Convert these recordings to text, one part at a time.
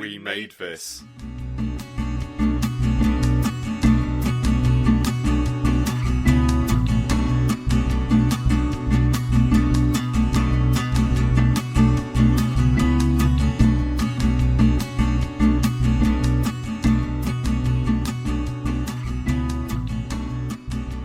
We made this.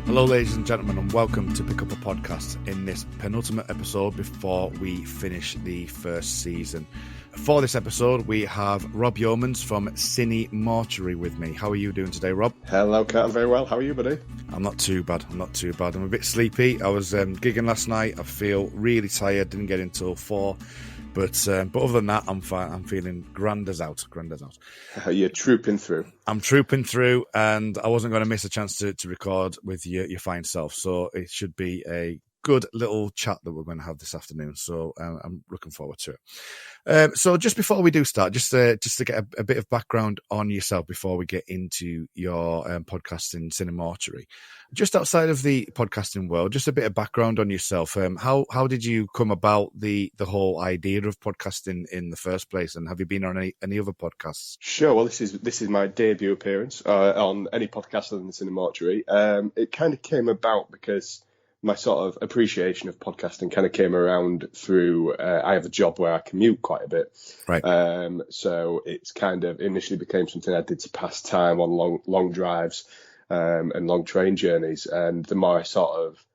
Hello ladies and gentlemen, and welcome to Pick Up a Podcast in this penultimate episode before we finish the first season. For this episode we have Rob Yeomans from Cinemortuary with me. How are you doing today, Rob? Hello, Kat. I'm very well. How are you, buddy? I'm not too bad. I'm a bit sleepy. I was gigging last night. I feel really tired. Didn't get in till 4. But other than that, I'm fine. I'm feeling grand as out. You're trooping through. I'm trooping through, and I wasn't going to miss a chance to record with your fine self. So it should be a good little chat that we're going to have this afternoon. So I'm looking forward to it. So just before we do start, just to get a bit of background on yourself before we get into your podcast in Cinemortuary. Just outside of the podcasting world, just a bit of background on yourself. How did you come about the whole idea of podcasting in the first place, and have you been on any other podcasts? Sure. Well, this is my debut appearance on any podcast other than Cinemortuary. It kind of came about because my sort of appreciation of podcasting kind of came around through, I have a job where I commute quite a bit. Right. So it's kind of initially became something I did to pass time on long drives and long train journeys. And the more I sort of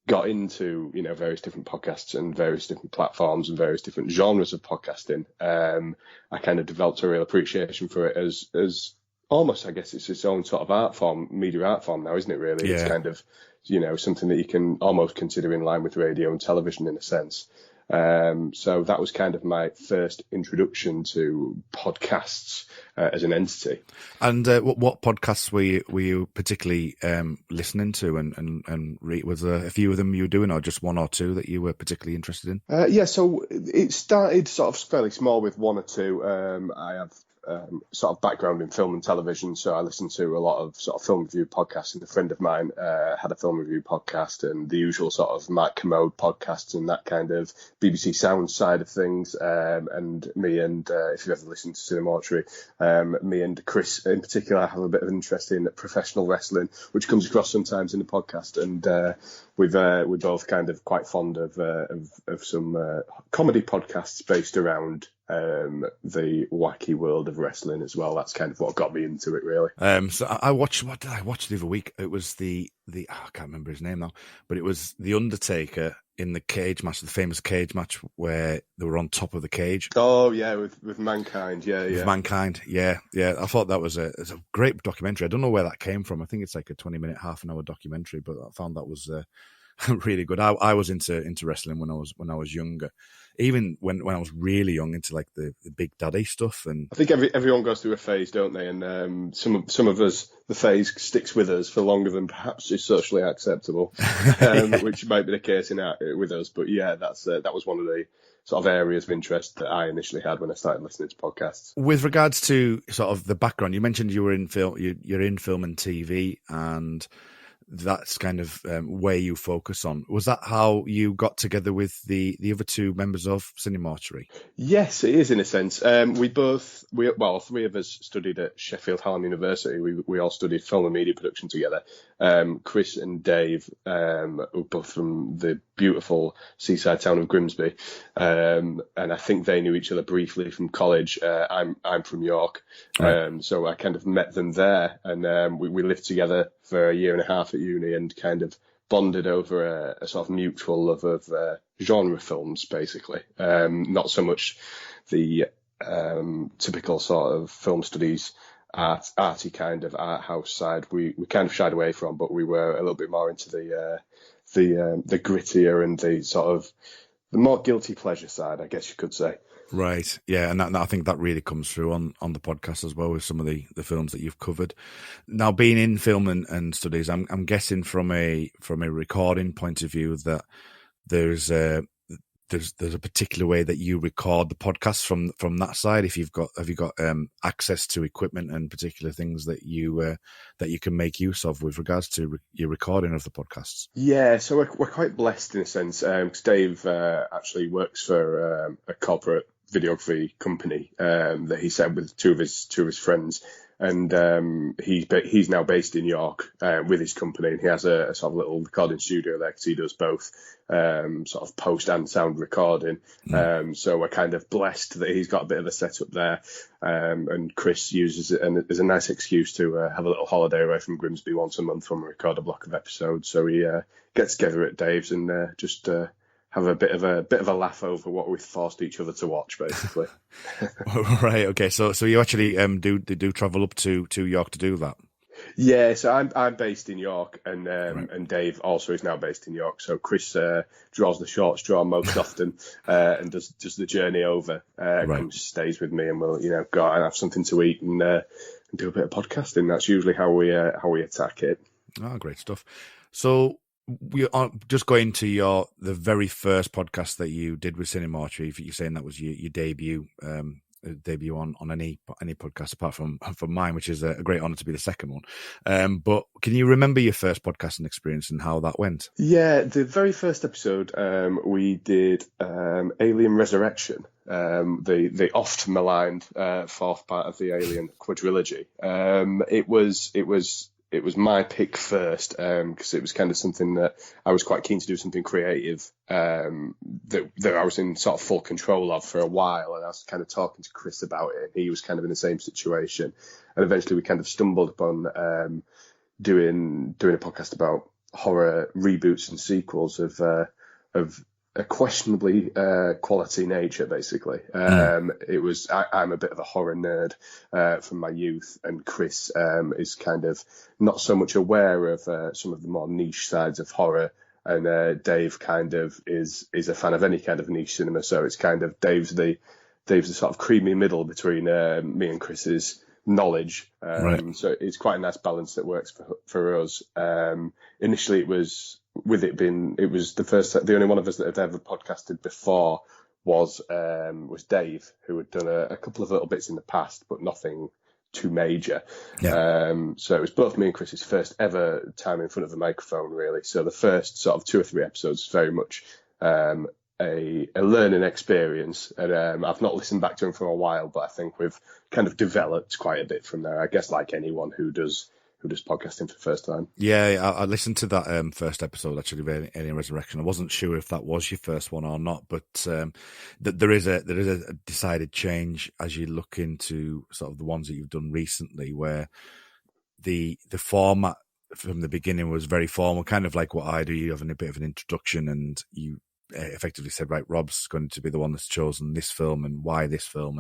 got into, various different podcasts and various different platforms and various different genres of podcasting, I kind of developed a real appreciation for it as almost, I guess it's its own sort of art form, media art form now, isn't it, really? Yeah. It's kind of, something that you can almost consider in line with radio and television in a sense. So that was kind of my first introduction to podcasts as an entity. And what podcasts were you particularly listening to, and was there a few of them you were doing, or just one or two that you were particularly interested in? So it started sort of fairly small with one or two. I have sort of background in film and television, so I listened to a lot of sort of film review podcasts, and a friend of mine had a film review podcast, and the usual sort of Mark Commode podcasts and that kind of BBC Sound side of things, and me and if you've ever listened to Cinemortuary, me and Chris in particular have a bit of interest in professional wrestling, which comes across sometimes in the podcast, and we're both kind of quite fond of some comedy podcasts based around the wacky world of wrestling as well. That's kind of what got me into it, really. So I watched, what did I watch the other week? It was I can't remember his name now, but it was The Undertaker in the cage match, the famous cage match where they were on top of the cage. Oh yeah, with Mankind, yeah. With Mankind, yeah. I thought that was a great documentary. I don't know where that came from. I think it's like a 20-minute, half-an-hour documentary, but I found that was really good. I was into wrestling when I was younger. Even when I was really young, into like the Big Daddy stuff. And I think everyone goes through a phase, don't they? And some of us, the phase sticks with us for longer than perhaps is socially acceptable, which might be the case with us. But yeah, that was one of the sort of areas of interest that I initially had when I started listening to podcasts. With regards to sort of the background, you mentioned you were in film. You're in film and TV, and that's kind of where you focus on. Was that how you got together with the other two members of Cinemortuary? Yes, it is in a sense. Three of us studied at Sheffield Hallam University. We all studied film and media production together. Chris and Dave, were both from the beautiful seaside town of Grimsby, and I think they knew each other briefly from college. I'm from York, right. So I kind of met them there, and we lived together for a year and a half at uni, and kind of bonded over a sort of mutual love of genre films, basically. Not so much the typical sort of film studies arty kind of art house side we kind of shied away from, but we were a little bit more into the grittier and the sort of the more guilty pleasure side, I guess you could say. Right, yeah, and I think that really comes through on the podcast as well with some of the films that you've covered. Now, being in film and studies, I'm guessing from a recording point of view that there's a particular way that you record the podcast from that side. Have you got access to equipment and particular things that you can make use of with regards to your recording of the podcasts? Yeah, so we're quite blessed in a sense, because Dave actually works for a corporate videography company that he set with two of his friends. And he's now based in York with his company, and he has a sort of little recording studio there because he does both sort of post and sound recording. So we're kind of blessed that he's got a bit of a setup there, and Chris uses it as a nice excuse to have a little holiday away from Grimsby once a month when we record a block of episodes. So we get together at Dave's and just have a bit of a laugh over what we've forced each other to watch, basically. Right. Okay. So you actually do travel up to York to do that? Yeah. So I'm based in York, and Dave also is now based in York. So Chris draws the short straw most often, and does the journey over. Comes, stays with me, and we'll go out and have something to eat and do a bit of podcasting. That's usually how we attack it. Oh, great stuff. So we are just going to the very first podcast that you did with Cinemortuary. You're saying that was your debut on any podcast apart from mine, which is a great honor to be the second one. But can you remember your first podcasting experience and how that went? Yeah, the very first episode we did Alien Resurrection, the oft maligned fourth part of the Alien quadrilogy. It was my pick first because it was kind of something that I was quite keen to do, something creative that I was in sort of full control of for a while. And I was kind of talking to Chris about it. He was kind of in the same situation. And eventually we kind of stumbled upon doing a podcast about horror reboots and sequels of a questionably quality nature, basically. It was I'm a bit of a horror nerd from my youth, and Chris is kind of not so much aware of some of the more niche sides of horror, and Dave kind of is a fan of any kind of niche cinema. So it's kind of Dave's the sort of creamy middle between me and Chris's knowledge. So it's quite a nice balance that works for us. Initially, it was the only one of us that had ever podcasted before was Dave, who had done a couple of little bits in the past, but nothing too major. So it was both me and Chris's first ever time in front of a microphone, really. So the first sort of 2 or 3 episodes is very much a learning experience, and I've not listened back to him for a while, but I think we've kind of developed quite a bit from there, I guess, like anyone who does podcasting for the first time. Yeah, I listened to that first episode, actually, of Alien Resurrection. I wasn't sure if that was your first one or not, but there is a decided change as you look into sort of the ones that you've done recently, where the format from the beginning was very formal, kind of like what I do. You have a bit of an introduction, and you effectively said, right, Rob's going to be the one that's chosen this film and why this film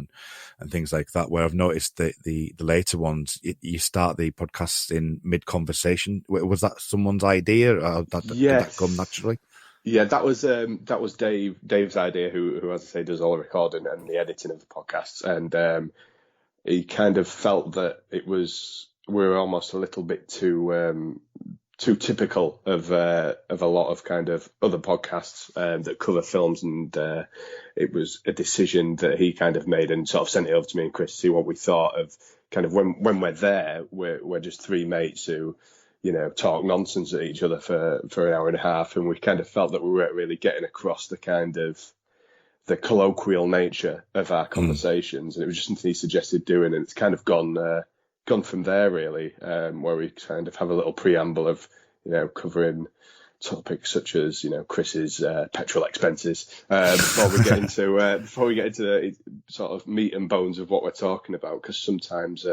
and things like that. Where I've noticed that the later ones, you start the podcast in mid conversation. Was that someone's idea? Did that come naturally? Yeah, that was Dave's idea, who, as I say, does all the recording and the editing of the podcasts, and he kind of felt that we were almost a little bit too typical of a lot of kind of other podcasts that cover films, and it was a decision that he kind of made and sort of sent it over to me and Chris to see what we thought of kind of when we're there. We're just 3 mates who talk nonsense at each other for an hour and a half, and we kind of felt that we weren't really getting across the kind of the colloquial nature of our conversations, and it was just something he suggested doing, and it's kind of gone from there, really, where we kind of have a little preamble of, covering topics such as, Chris's petrol expenses before we get into the sort of meat and bones of what we're talking about. Because sometimes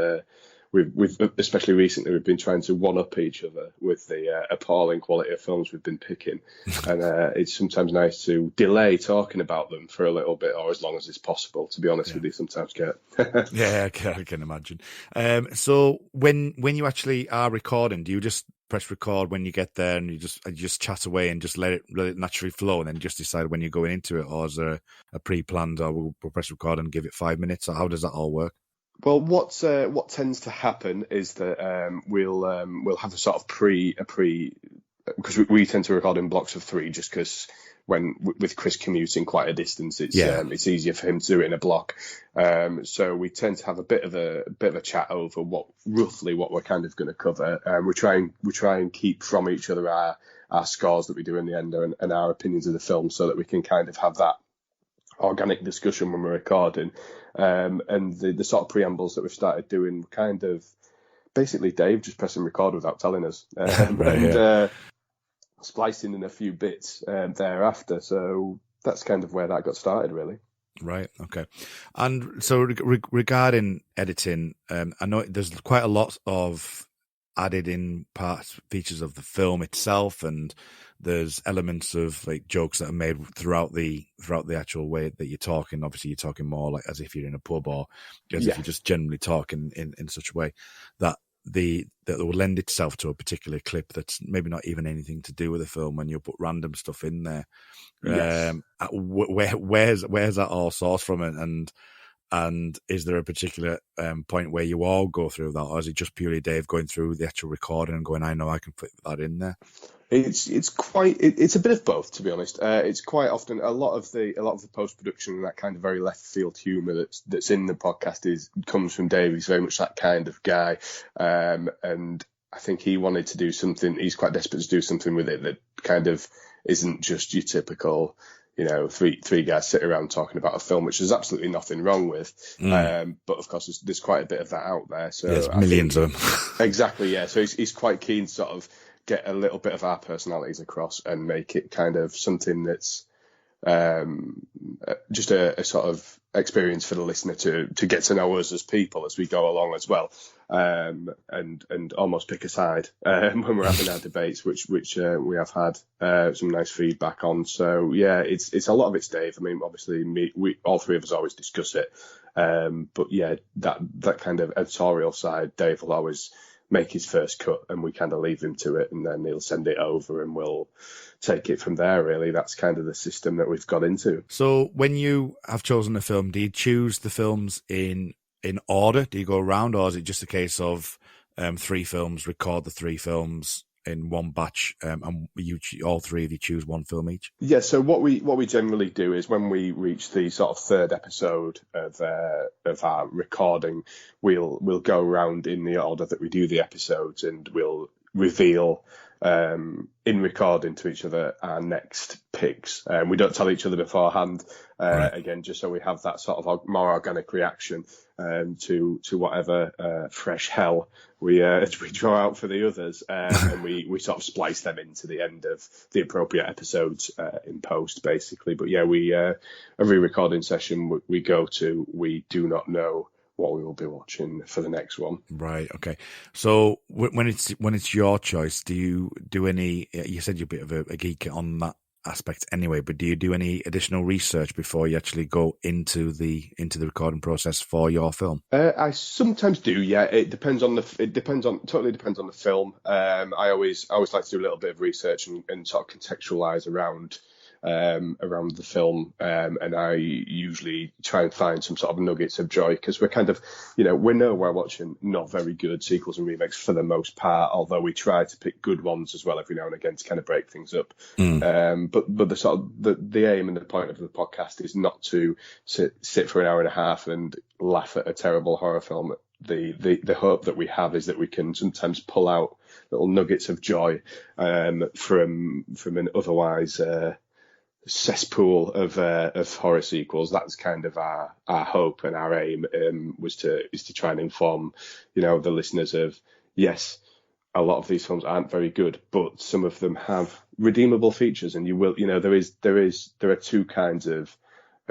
we've especially recently, we've been trying to one-up each other with the appalling quality of films we've been picking, and it's sometimes nice to delay talking about them for a little bit, or as long as it's possible. To be honest with you, sometimes get. Yeah, I can imagine. So when you actually are recording, do you just press record when you get there and you just chat away and just let it naturally flow, and then just decide when you're going into it, or is there a pre-planned, or we'll press record and give it 5 minutes, or how does that all work? Well, what tends to happen is that we'll have a sort of because we tend to record in blocks of 3, just because with Chris commuting quite a distance, it's easier for him to do it in a block. So we tend to have a bit of a chat over roughly what we're kind of going to cover. We try and keep from each other our scores that we do in the end and our opinions of the film, so that we can kind of have that organic discussion when we're recording. And the sort of preambles that we've started doing were kind of basically Dave just pressing record without telling us, splicing in a few bits thereafter. So that's kind of where that got started, really. Right. Okay. And so regarding editing, I know there's quite a lot of added in features of the film itself, and there's elements of like jokes that are made throughout the actual way that you're talking. Obviously, you're talking more like as if you're in a pub, or as if you're just generally talking in such a way that that will lend itself to a particular clip that's maybe not even anything to do with the film when you put random stuff in there. Yes. Where's that all sourced from, and is there a particular point where you all go through that, or is it just purely Dave going through the actual recording and going, I know I can fit that in there? It's a bit of both, to be honest. It's quite often a lot of the post production and that kind of very left field humour that's in the podcast comes from Dave. He's very much that kind of guy, and I think he wanted to do something. He's quite desperate to do something with it that kind of isn't just your typical, three guys sit around talking about a film, which there's absolutely nothing wrong with. But of course, there's quite a bit of that out there. So there's millions of them. Exactly, yeah. So he's quite keen to sort of get a little bit of our personalities across and make it kind of something that's just a sort of experience for the listener to get to know us as people as we go along as well, and almost pick a side when we're having our debates, which we have had some nice feedback on. So yeah, it's a lot of it's Dave. I mean, obviously we all three of us always discuss it, but yeah, that kind of editorial side, Dave will always make his first cut and we kind of leave him to it, and then he'll send it over and we'll take it from there, really. That's kind of the system that we've got into. So when you have chosen a film, do you choose the films in order? Do you go around, or is it just a case of 3 films, record the 3 films in one batch, and all 3 of you choose one film each? Yeah, so what we generally do is when we reach the sort of 3rd episode of our recording, we'll go around in the order that we do the episodes, and we'll reveal in recording to each other our next picks. We don't tell each other beforehand, right. Again, just so we have that sort of more organic reaction to whatever fresh hell we draw out for the others, and we sort of splice them into the end of the appropriate episodes in post, basically. But yeah, every recording session we go to, we do not know what we will be watching for the next one. Right. Okay. So when it's your choice, do you do any? You said you're a bit of a geek on that aspect anyway, but do you do any additional research before you actually go into the recording process for your film? I sometimes do. Yeah, it totally depends on the film. I always like to do a little bit of research and sort of contextualize around the film, and I usually try and find some sort of nuggets of joy, because we're kind of, we know we're watching not very good sequels and remakes for the most part, although we try to pick good ones as well every now and again to kind of break things up. But the sort of the aim and the point of the podcast is not to sit for an hour and a half and laugh at a terrible horror film. The hope that we have is that we can sometimes pull out little nuggets of joy from an otherwise cesspool of horror sequels. That's kind of our hope, and our aim is to try and inform the listeners of, yes, a lot of these films aren't very good, but some of them have redeemable features, and there are 2 kinds of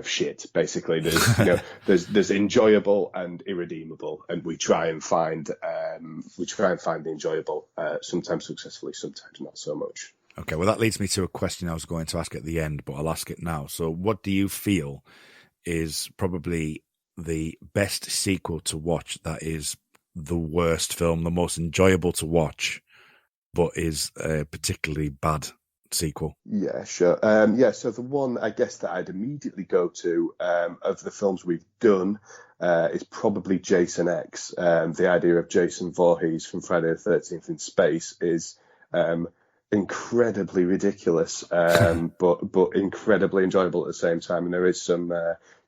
shit, basically. There's there's enjoyable and irredeemable, and we try and find the enjoyable, sometimes successfully, sometimes not so much. Okay, well, that leads me to a question I was going to ask at the end, but I'll ask it now. So what do you feel is probably the best sequel to watch that is the worst film, the most enjoyable to watch, but is a particularly bad sequel? Yeah, sure. So the one, I guess, that I'd immediately go to of the films we've done is probably Jason X. The idea of Jason Voorhees from Friday the 13th in space is incredibly ridiculous, but incredibly enjoyable at the same time. And there is some,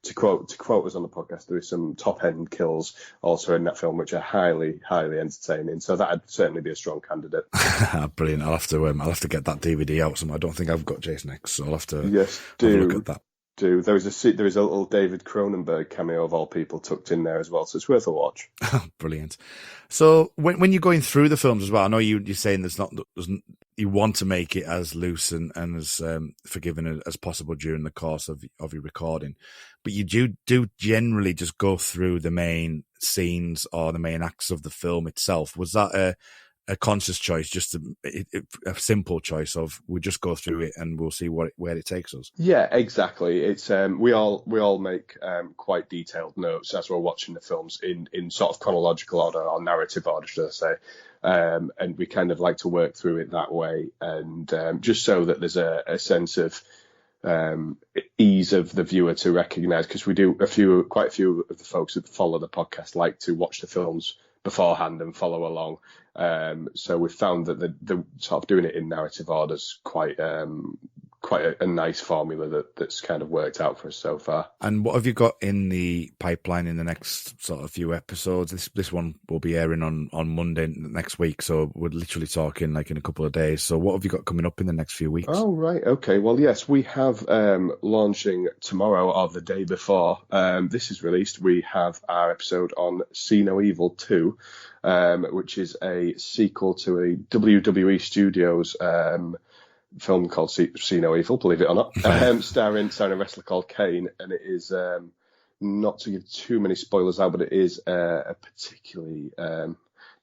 to quote us on the podcast, there is some top end kills also in that film, which are highly, highly entertaining. So that'd certainly be a strong candidate. Brilliant! I'll have to get that DVD out. I don't think I've got Jason X, so I'll have to yes, have a look at that. do. There is a little David Cronenberg cameo of all people tucked in there as well, so it's worth a watch. Brilliant. So when you're going through the films as well, I know you're saying you want to make it as loose and as forgiving as possible during the course of your recording, but you do generally just go through the main scenes or the main acts of the film itself. Was that a conscious choice, just a simple choice of we just go through it and we'll see where it takes us? Yeah, exactly. It's we all make quite detailed notes as we're watching the films in sort of chronological order or narrative order, should I say. And we kind of like to work through it that way, and just so that there's a sense of ease of the viewer to recognise, because we do quite a few of the folks that follow the podcast like to watch the films beforehand and follow along. So we've found that the sort of doing it in narrative order is quite a nice formula that's kind of worked out for us so far. And what have you got in the pipeline in the next sort of few episodes? This one will be airing on Monday next week, so we're literally talking like in a couple of days. So what have you got coming up in the next few weeks? Oh, right. Okay. Well, yes, we have launching tomorrow or the day before this is released. We have our episode on See No Evil 2, which is a sequel to a WWE Studios film called See No Evil, believe it or not, starring a wrestler called Kane, and it is, not to give too many spoilers out, but it is a particularly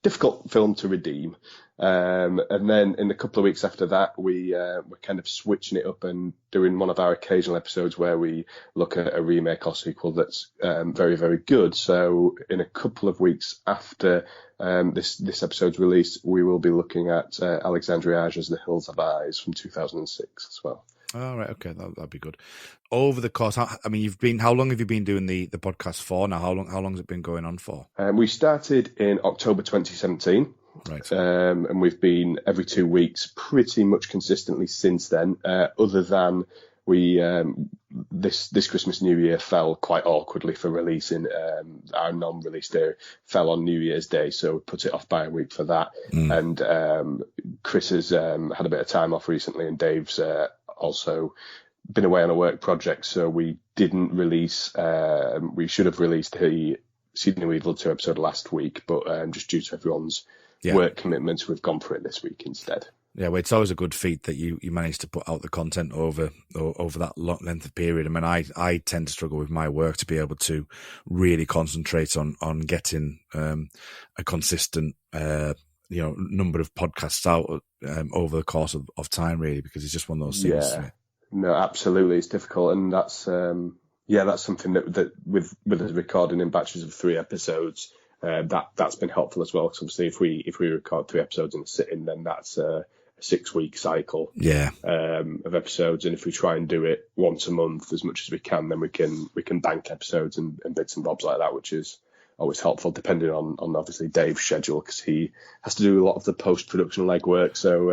difficult film to redeem. And then in a couple of weeks after that, we're kind of switching it up and doing one of our occasional episodes where we look at a remake or sequel that's very, very good. So in a couple of weeks after this episode's release, we will be looking at Alexandre Aja's The Hills Have Eyes from 2006 as well. Oh, right. Okay. That'd be good. Over the course, how long have you been doing the podcast for now? How long has it been going on for? We started in October 2017. Right. And we've been every 2 weeks pretty much consistently since then, other than we this Christmas New Year fell quite awkwardly for releasing. Our non-release day fell on New Year's Day, so we put it off by a week for that. And Chris has had a bit of time off recently, and Dave's also been away on a work project, so we didn't release. We should have released the See No Evil 2 episode last week, but just due to everyone's work commitments, we've gone for it this week instead. Yeah, well, it's always a good feat that you managed to put out the content over that long length of period. I mean, I tend to struggle with my work to be able to really concentrate on getting a consistent number of podcasts out over the course of time, really, because it's just one of those things. Yeah, no, absolutely, it's difficult, and that's something that with us recording in batches of 3 episodes. That's been helpful as well, because obviously if we record 3 episodes in a sitting, then that's a 6-week cycle of episodes, and if we try and do it once a month as much as we can, then we can bank episodes and bits and bobs like that, which is always helpful, depending on obviously Dave's schedule, because he has to do a lot of the post-production legwork. So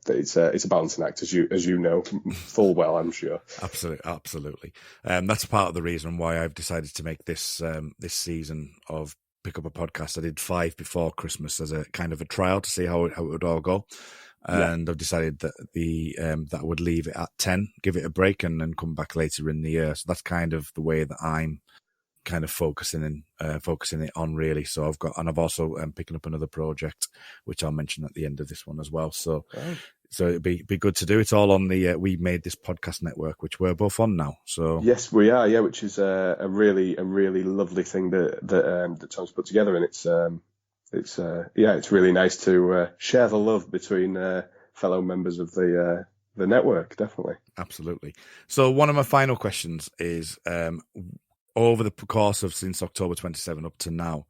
it's a balancing act, as you know full well, I'm sure. Absolutely. That's part of the reason why I've decided to make this season of Pick Up a Podcast. I did 5 before Christmas as a kind of a trial to see how it would all go, and I've decided that that I would leave it at 10, give it a break, and then come back later in the year. So that's kind of the way that I'm kind of focusing it on, really. So I've also picking up another project, which I'll mention at the end of this one as well. So it'd be good to do. It's all on the We Made This Podcast network, which we're both on now. So yes, we are. Yeah, which is a really lovely thing that Tom's put together, and it's really nice to share the love between fellow members of the network. Definitely, absolutely. So one of my final questions is, over the course of since October 27 up to now,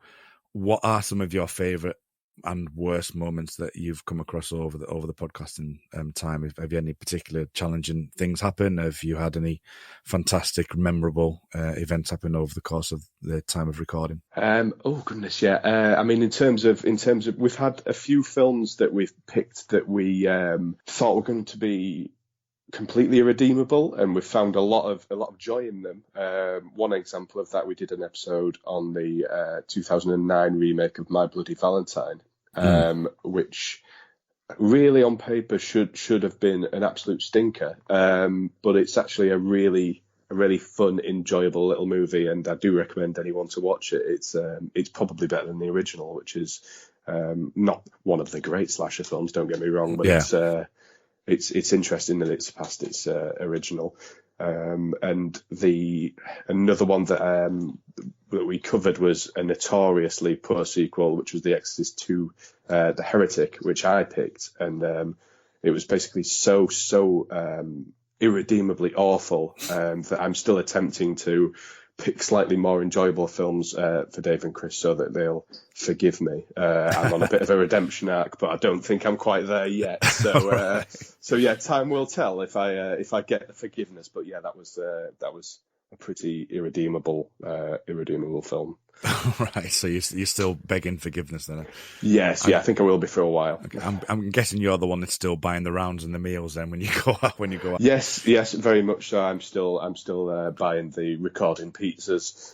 what are some of your favourite and worst moments that you've come across over the podcasting time? Have you had any particular challenging things happen? Have you had any fantastic, memorable events happen over the course of the time of recording? Oh goodness, yeah. I mean, in terms of, we've had a few films that we've picked that we thought were going to be completely irredeemable, and we've found a lot of joy in them. One example of that, we did an episode on the 2009 remake of My Bloody Valentine, which really on paper should have been an absolute stinker, but it's actually a really fun, enjoyable little movie, and I do recommend anyone to watch it. It's probably better than the original, which is not one of the great slasher films. Don't get me wrong, but it's interesting that it's past its original. And another one that we covered was a notoriously poor sequel, which was The Exorcist 2, The Heretic, which I picked, and it was basically so irredeemably awful that I'm still attempting to pick slightly more enjoyable films for Dave and Chris so that they'll forgive me. I'm on a bit of a redemption arc, but I don't think I'm quite there yet. So, so yeah, time will tell if I get the forgiveness. But yeah, that was a pretty irredeemable film. Right, so you're still begging forgiveness then? Yes, I think I will be for a while. Okay. I'm guessing you're the one that's still buying the rounds and the meals then when you go out. Yes, very much so. I'm still buying the recording pizzas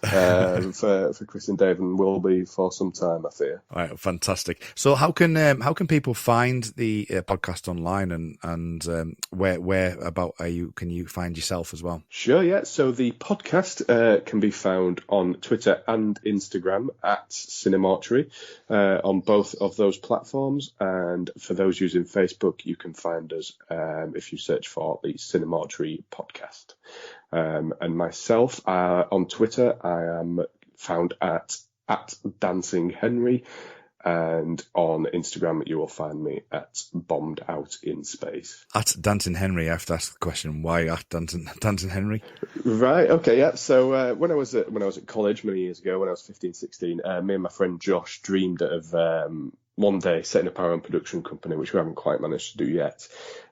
for Chris and Dave, and will be for some time, I fear. All right, fantastic. So how can people find the podcast online, and where about can you find yourself as well? Sure, yeah. So the podcast can be found on Twitter and Instagram at Cinemortuary, on both of those platforms. And for those using Facebook, you can find us if you search for the Cinemortuary podcast. And myself, on Twitter, I am found at Dancing Henry. And on Instagram, you will find me at Bombed Out in Space. At Dancing Henry, I have to ask the question, why at Dancing Henry? Right, okay, yeah. So when I was at college many years ago, when I was 15, 16, me and my friend Josh dreamed of one day setting up our own production company, which we haven't quite managed to do yet.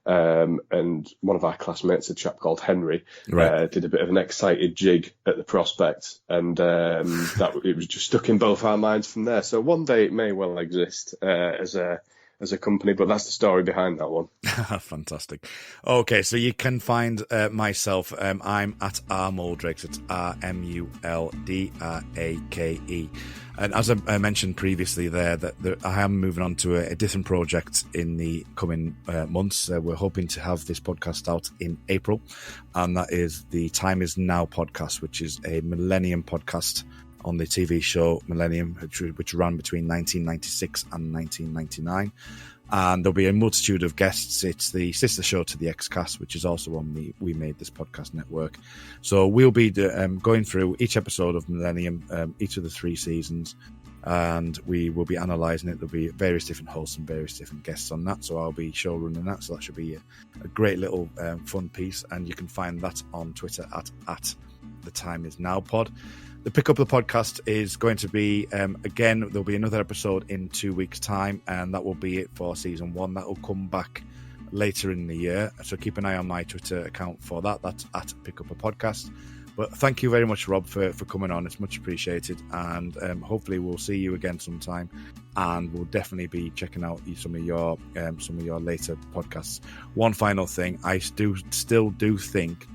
And one of our classmates, a chap called Henry, did a bit of an excited jig at the prospect, and that it was just stuck in both our minds from there. So one day it may well exist as a company, but that's the story behind that one. Fantastic. Okay, so you can find myself. I'm at rmuldrake. It's RMULDRAKE. And as I mentioned previously there, that I am moving on to a different project in the coming months. We're hoping to have this podcast out in April, and that is the Time Is Now podcast, which is a Millennium podcast on the TV show Millennium, which ran between 1996 and 1999. And there'll be a multitude of guests. It's the sister show to the X-Cast, which is also on the We Made This Podcast network. So we'll be going through each episode of Millennium, each of the 3 seasons, and we will be analysing it. There'll be various different hosts and various different guests on that. So I'll be show running that. So that should be a great little fun piece. And you can find that on Twitter at The Time Is Now Pod. The Pick Up the Podcast is going to be, again, there'll be another episode in 2 weeks' time, and that will be it for season 1. That will come back later in the year. So keep an eye on my Twitter account for that. That's at Pick Up a Podcast. But thank you very much, Rob, for coming on. It's much appreciated. And hopefully we'll see you again sometime. And we'll definitely be checking out some of your later podcasts. One final thing, I still do think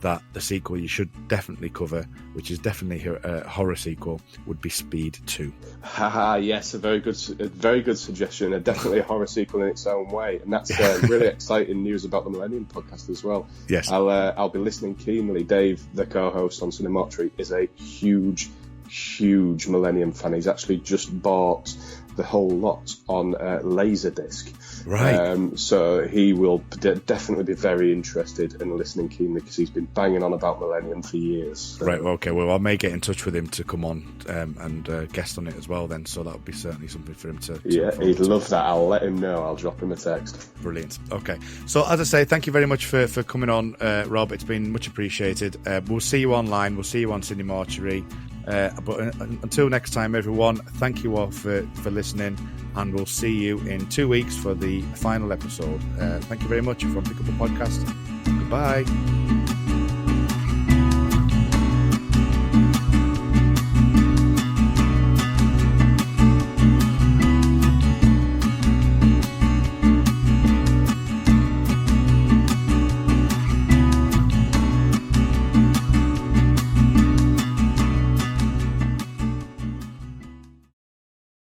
that the sequel you should definitely cover, which is definitely a horror sequel, would be Speed 2. Haha, yes, a very good suggestion. Definitely a horror sequel in its own way, and that's really exciting news about the Millennium podcast as well. Yes, I'll be listening keenly. Dave, the co-host on Cinemortuary, is a huge Millennium fan. He's actually just bought the whole lot on Laserdisc. Right. So he will definitely be very interested in listening keenly, because he's been banging on about Millennium for years. So. Right, okay. Well, I may get in touch with him to come on and guest on it as well then, so that would be certainly something for him to he'd love that. I'll let him know. I'll drop him a text. Brilliant. Okay. So, as I say, thank you very much for coming on, Rob. It's been much appreciated. We'll see you online. We'll see you on Cinemortuary. But until next time, everyone, thank you all for listening, and we'll see you in 2 weeks for the final episode. Thank you very much from Pick Up the Podcast. Goodbye.